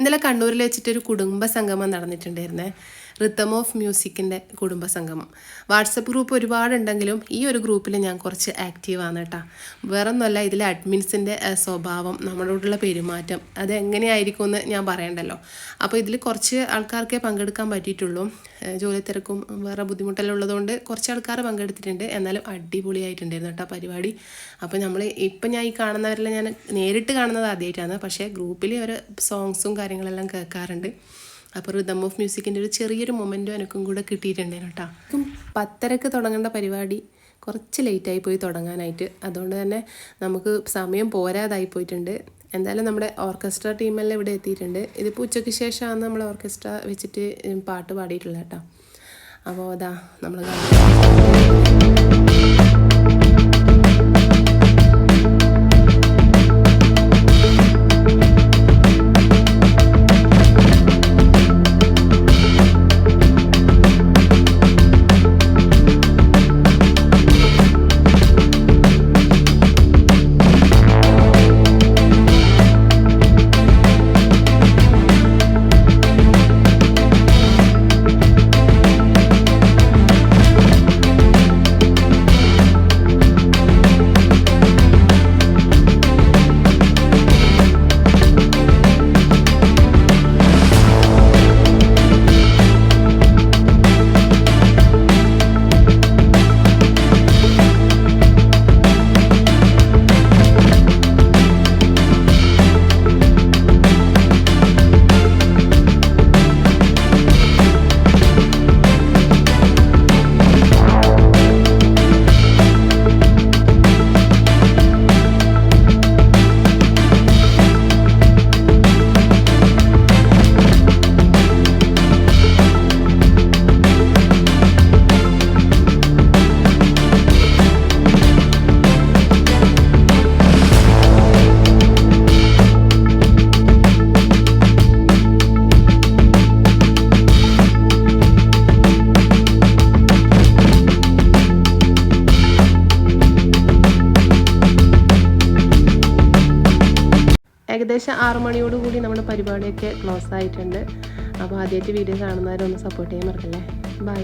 ഇന്നലെ കണ്ണൂരിൽ വെച്ചിട്ടൊരു കുടുംബ സംഗമം നടന്നിട്ടുണ്ടായിരുന്നേ. റിതം ഓഫ് മ്യൂസിക്കിൻ്റെ കുടുംബ സംഗമം. വാട്സപ്പ് ഗ്രൂപ്പ് ഒരുപാടുണ്ടെങ്കിലും ഈ ഒരു ഗ്രൂപ്പിൽ ഞാൻ കുറച്ച് ആക്റ്റീവാണ് കേട്ടോ. വേറെ ഒന്നുമല്ല, ഇതിലെ അഡ്മിൻസിൻ്റെ സ്വഭാവം, നമ്മളോടുള്ള പെരുമാറ്റം അതെങ്ങനെയായിരിക്കുമെന്ന് ഞാൻ പറയണ്ടല്ലോ. അപ്പോൾ ഇതിൽ കുറച്ച് ആൾക്കാർക്കേ പങ്കെടുക്കാൻ പറ്റിയിട്ടുള്ളൂ. ജോലി തിരക്കും വേറെ ബുദ്ധിമുട്ടെല്ലാം ഉള്ളതുകൊണ്ട് കുറച്ച് ആൾക്കാർ പങ്കെടുത്തിട്ടുണ്ട്. എന്നാലും അടിപൊളിയായിട്ടുണ്ടായിരുന്നു കേട്ടോ പരിപാടി. അപ്പോൾ ഇപ്പം ഞാൻ ഈ കാണുന്നവരെല്ലാം ഞാൻ നേരിട്ട് കാണുന്നത് ആദ്യമായിട്ടാണ്. പക്ഷേ ഗ്രൂപ്പിൽ ഒരു സോങ്സും കാര്യങ്ങളെല്ലാം കേൾക്കാറുണ്ട്. അപ്പോൾ റിതം ഓഫ് മ്യൂസിക്കിൻ്റെ ഒരു ചെറിയൊരു മൊമെൻറ്റും എനിക്കും കൂടെ കിട്ടിയിട്ടുണ്ടായിരുന്നു കേട്ടോ. 10:30 തുടങ്ങേണ്ട പരിപാടി കുറച്ച് ലേറ്റായി പോയി തുടങ്ങാനായിട്ട്. അതുകൊണ്ട് തന്നെ നമുക്ക് സമയം പോരാതായി പോയിട്ടുണ്ട്. എന്തായാലും നമ്മുടെ ഓർക്കസ്ട്ര ടീമെല്ലാം ഇവിടെ എത്തിയിട്ടുണ്ട്. ഇതിപ്പോൾ ഉച്ചയ്ക്ക് ശേഷമാണ് നമ്മൾ ഓർക്കസ്ട്ര വെച്ചിട്ട് പാട്ട് പാടിയിട്ടുള്ളത് കേട്ടോ. അപ്പോൾ അതാ നമ്മൾ ഏകദേശം 6 മണിയോടുകൂടി നമ്മുടെ പരിപാടിയൊക്കെ ക്ലോസ് ആയിട്ടുണ്ട്. അപ്പോൾ ആദ്യമായിട്ട് വീഡിയോ കാണുന്നവരൊന്ന് സപ്പോർട്ട് ചെയ്യാൻ മറക്കല്ലേ. ബൈ.